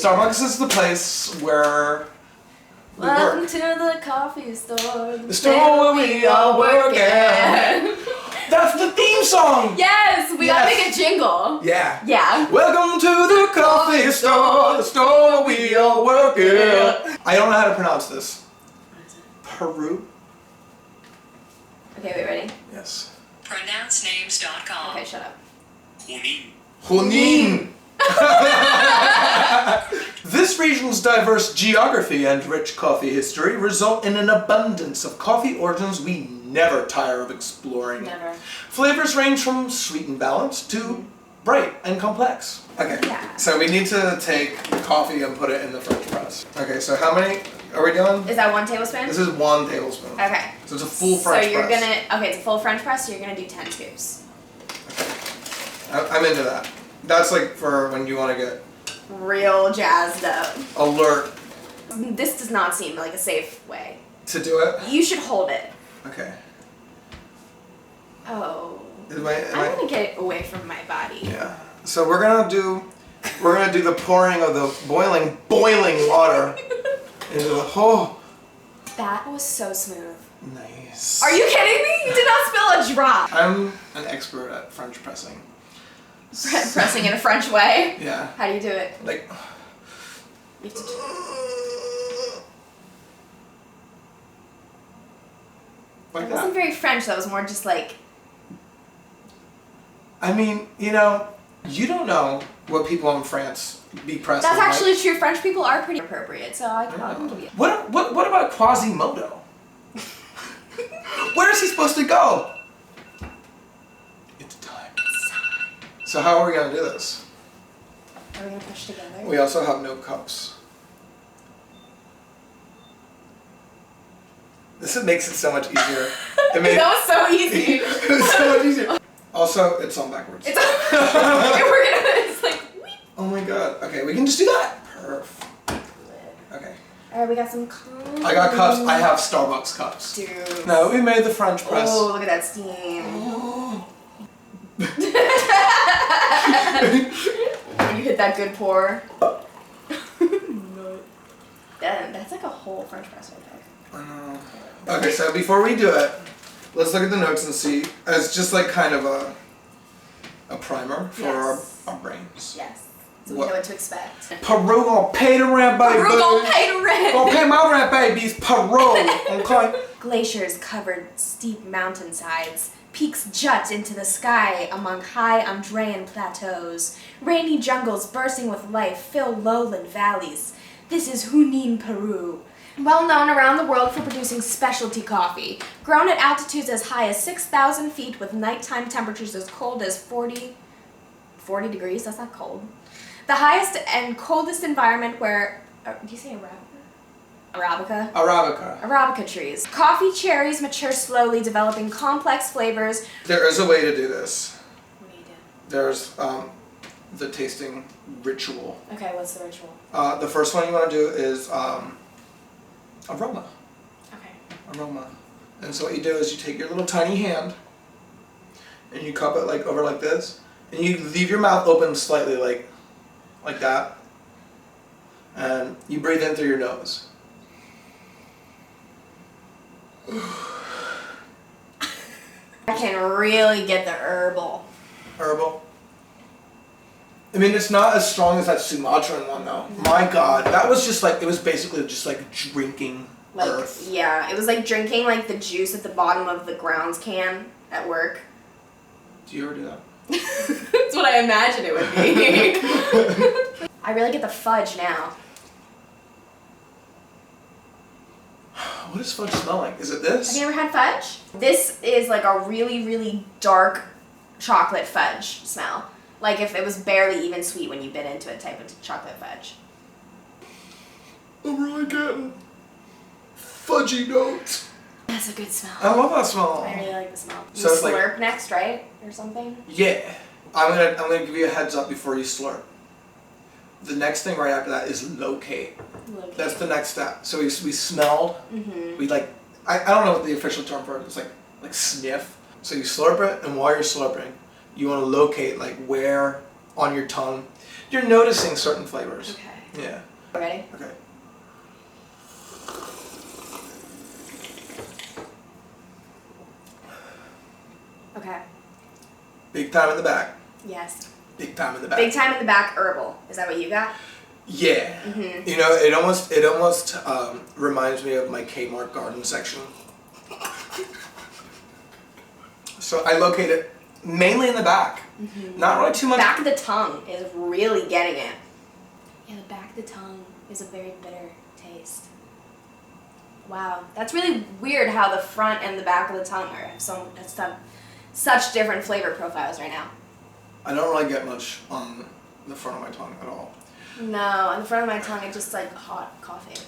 Starbucks is the place where we Welcome work. to the coffee store. The store where we all work at. That's the theme song! Yes, we gotta make a jingle. Yeah. Yeah. Welcome to the coffee store, the store we all work at. I don't know how to pronounce this. Peru? Okay, wait, ready? Yes. Pronouncenames.com. Okay, shut up. Junín. Junín! This region's diverse geography and rich coffee history result in an abundance of coffee origins we never tire of exploring. Never. Flavors range from sweet and balanced to bright and complex. Okay, Yeah. so we need to take the coffee and put it in the French press. Okay, so how many are we doing? Is that 1 tablespoon? This is 1 tablespoon. Okay. So it's a full French press. So you're gonna, okay, it's a full French press, so you're gonna do 10 scoops. I'm into that. That's like for when you want to get Real jazzed up. alert This does not seem like a safe way. to do it. You should hold it. Okay. Oh. I'm I'm gonna get away from my body. Yeah. So we're gonna do the pouring of the boiling water into the whole. That was so smooth. Nice. Are you kidding me? You did not spill a drop. I'm an expert at French pressing. Pressing in a French way. Yeah. How do you do it? Like. You have to Like It wasn't that. very French, that was more just like... I mean, you know, you don't know what people in France be pressing. That's like. actually true. French people are pretty appropriate, so I can give you. What about Quasimodo? Where is he supposed to go? It's time. So how are we gonna do this? Are we gonna push together? We also have no cups. This makes it so much easier. It made That was so easy. it was so much easier. Also, it's on backwards. It's it's like weep. Oh my god. Okay, we can just do that. Perfect. Okay. Alright, we got some coffee. I got cups. I have Starbucks cups. Dude. No, we made the French press. Oh, look at that steam. When you hit that good pour. That's like a whole French press right there. I know. Okay, so before we do it, let's look at the notes and see as just like kind of a primer for Yes. our brains. Yes. So What? we know what to expect. Peru gonna pay the rent, baby. Peru gonna pay the rent. Gonna pay my rent, babies. Peru, okay? Glaciers covered steep mountainsides. Peaks jut into the sky among high Andrean plateaus. Rainy jungles bursting with life fill lowland valleys. This is Junín, Peru. Well known around the world for producing specialty coffee. Grown at altitudes as high as 6,000 feet with nighttime temperatures as cold as 40 degrees, that's not cold. The highest and coldest environment where, do you say Arabica? Arabica. Arabica trees. Coffee cherries mature slowly, developing complex flavors. There is a way to do this. What do you do? There's the tasting ritual. Okay, what's the ritual? The first one you want to do is aroma. Okay. Aroma. And so what you do is you take your little tiny hand and you cup it like over like this, and you leave your mouth open slightly like that, and you breathe in through your nose. I can really get the herbal. Herbal. I mean, it's not as strong as that Sumatran one though. My God, that was just like, it was basically just like drinking Like, earth. yeah, it was like drinking like the juice at the bottom of the grounds can at work. Do you ever do that? That's what I imagine it would be. I really get the fudge now. What does fudge smell like? Is it this? Have you ever had fudge? This is like a really, really dark chocolate fudge smell. Like if it was barely even sweet when you bit into it type of chocolate fudge. I'm really getting fudgy notes. That's a good smell. I love that smell. I really like the smell. You So it's like- slurp next, right? Or something? Yeah. I'm gonna give you a heads up before you slurp. The next thing right after that is locate. Look. That's the next step. So we smelled. Mm-hmm. We like I don't know what the official term for it is. Like sniff. So you slurp it, and while you're slurping, you want to locate like where on your tongue you're noticing certain flavors. Okay. Yeah. Ready? Okay. Okay. Big time in the back. Yes. Big time in the back. Big time in the back, herbal. Is that what you got? Yeah. Mm-hmm. You know, it almost reminds me of my Kmart garden section. So I locate it mainly in the back. Mm-hmm. Not really too much. Back of the tongue is really getting it. Yeah, the back of the tongue is a very bitter taste. Wow, that's really weird how the front and the back of the tongue are such different flavor profiles right now. I don't really get much on the front of my tongue at all. No, on the front of my tongue, it's just like hot coffee.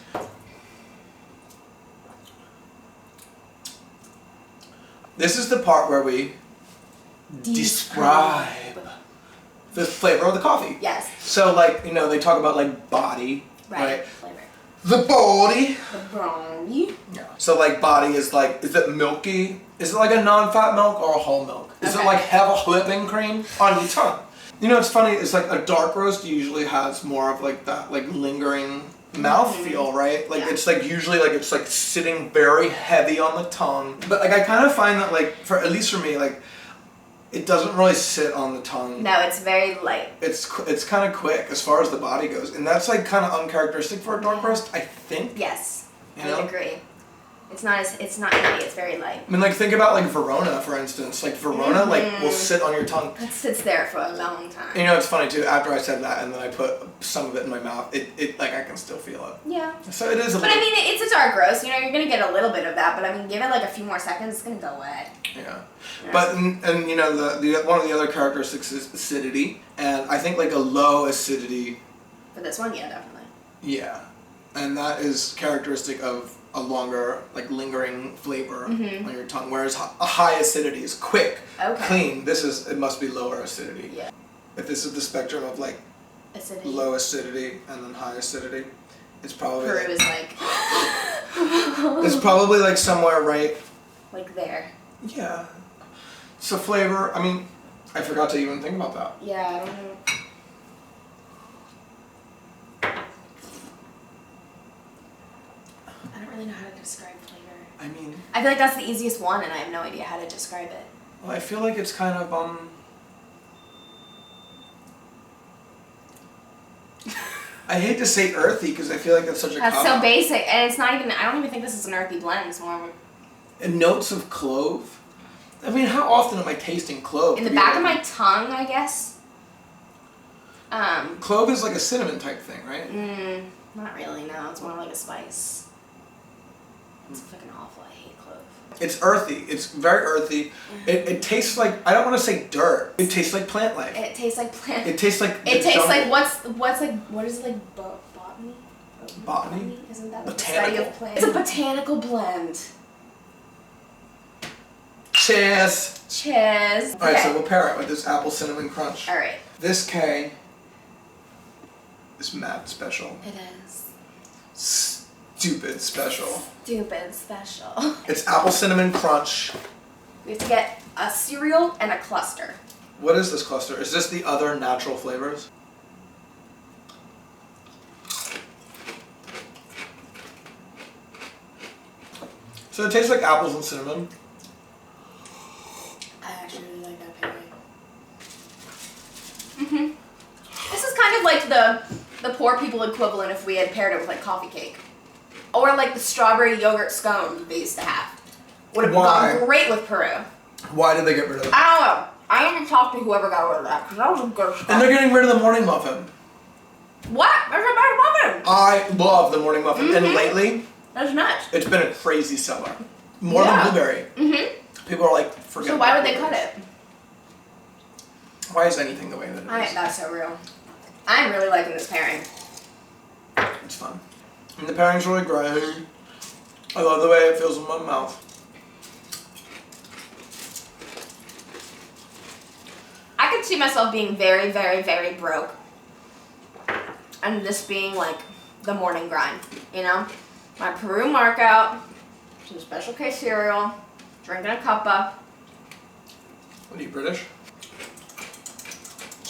This is the part where we describe the flavor of the coffee. Yes. So, like, you know, they talk about, like, body, right? Flavor. The body. The brownie. Yeah. So, like, body is like, is it milky? Is it like a non-fat milk or a whole milk? Is it like have a whipping cream on your tongue? You know, it's funny, it's like a dark roast usually has more of like that, like, lingering mouth feel, right? Like, it's like usually like it's like sitting very heavy on the tongue. But like I kind of find that like at least for me, like it doesn't really sit on the tongue. No, it's very light. It's kind of quick as far as the body goes, and that's like kind of uncharacteristic for a dark roast, I think. Yes, You I know? agree. It's not heavy. It's very light. I mean, like think about like Verona, for instance. Like Verona, like will sit on your tongue. It sits there for a long time. You know, it's funny too. After I said that, and then I put some of it in my mouth, it like I can still feel it. Yeah. So it is a But little. I mean, it's a dark roast. You know, you're gonna get a little bit of that. But I mean, give it like a few more seconds, it's gonna go away. Yeah. But and you know the one of the other characteristics is acidity, and I think like a low acidity. For this one, yeah, definitely. Yeah, and that is characteristic of a longer, like lingering flavor on your tongue, whereas a high acidity is quick, clean. It must be lower acidity. Yeah. If this is the spectrum of like Acidity. low acidity and then high acidity, it's probably Peru like, is like. it's probably like somewhere right. Like there. Yeah. So flavor. I mean, I forgot to even think about that. Yeah, I don't know. I don't really know how to describe flavor. I mean, I feel like that's the easiest one, and I have no idea how to describe it. well, I feel like it's kind of I hate to say earthy because I feel like that's such a That's cop-out. so basic, and it's not even. I don't even think this is an earthy blend. It's more And notes of clove. I mean, how often am I tasting clove? in the to be back of like- my tongue, I guess. Clove is like a cinnamon type thing, right? Not really. No, it's more like a spice. It's fucking awful. I hate clove. It's earthy. It's very earthy. It tastes like, I don't want to say dirt. It tastes like plant life. It tastes like plant. It tastes like the It tastes jungle. like what is it like botany? Botany? Isn't that like the Botanical. study of plants? It's a botanical blend. Cheers. Cheers. Alright, so we'll pair it with this apple cinnamon crunch. All right. This K is mad special. It is. Stupid special. Stupid special. It's apple cinnamon crunch. We have to get a cereal and a cluster. What is this cluster? Is this the other natural flavors? So it tastes like apples and cinnamon. I actually really like that pairing. This is kind of like the poor people equivalent if we had paired it with like coffee cake. Or like the strawberry yogurt scone they used to have. Would have Why? gone great with Peru. Why did they get rid of it? I don't know. I haven't talked to whoever got rid of that because that was a good stuff. And they're getting rid of the morning muffin. What? There's a bad muffin. I love the morning muffin. And lately, That's nuts. it's been a crazy seller. More Yeah. than blueberry. People are like, forget So why about would they cut blueberries. it? Why is anything the way that it is? That's so real. I'm really liking this pairing. It's fun. And the pairing's really great. I love the way it feels in my mouth. I could see myself being very, very, very broke. And this being like the morning grind, you know? My Peru markout, some special K cereal, drinking a cuppa. What are you, British?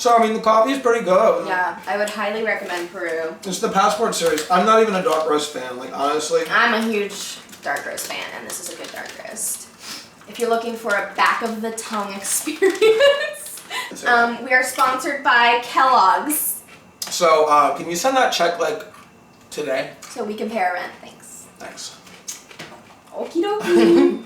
So, I mean, the coffee is pretty good. Yeah, I would highly recommend Peru. It's the Passport series. I'm not even a dark roast fan, like, honestly. I'm a huge dark roast fan, and this is a good dark roast. If you're looking for a back of the tongue experience, we are sponsored by Kellogg's. So, can you send that check, like, today? So we can pay our rent. Thanks. Thanks. Okie dokie.